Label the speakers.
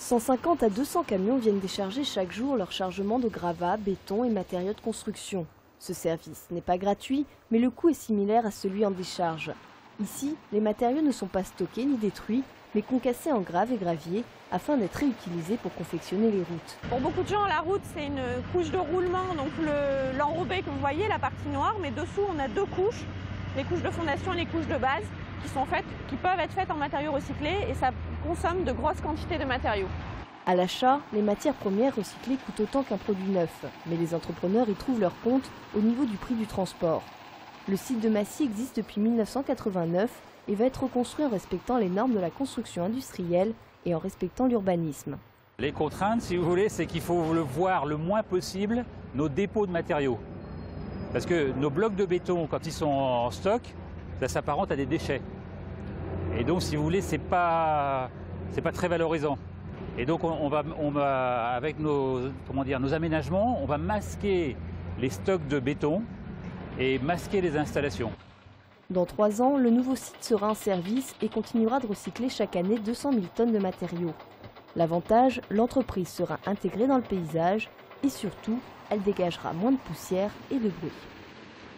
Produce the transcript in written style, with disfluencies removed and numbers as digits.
Speaker 1: 150 à 200 camions viennent décharger chaque jour leur chargement de gravats, béton et matériaux de construction. Ce service n'est pas gratuit, mais le coût est similaire à celui en décharge. Ici, les matériaux ne sont pas stockés ni détruits, mais concassés en graves et gravier afin d'être réutilisés pour confectionner les routes.
Speaker 2: Pour beaucoup de gens, la route, c'est une couche de roulement, donc l'enrobé que vous voyez, la partie noire, mais dessous, on a deux couches, les couches de fondation et les couches de base, qui peuvent être faites en matériaux recyclés, et ça consomme de grosses quantités de matériaux.
Speaker 1: À l'achat, les matières premières recyclées coûtent autant qu'un produit neuf, mais les entrepreneurs y trouvent leur compte au niveau du prix du transport. Le site de Massy existe depuis 1989 et va être reconstruit en respectant les normes de la construction industrielle et en respectant l'urbanisme.
Speaker 3: Les contraintes, si vous voulez, c'est qu'il faut le voir le moins possible nos dépôts de matériaux. Parce que nos blocs de béton, quand ils sont en stock, ça s'apparente à des déchets. Et donc, si vous voulez, c'est pas très valorisant. Et donc, on va avec nos aménagements, on va masquer les stocks de béton et masquer les installations.
Speaker 1: Dans 3 ans, le nouveau site sera en service et continuera de recycler chaque année 200 000 tonnes de matériaux. L'avantage, l'entreprise sera intégrée dans le paysage et surtout, elle dégagera moins de poussière et de bruit.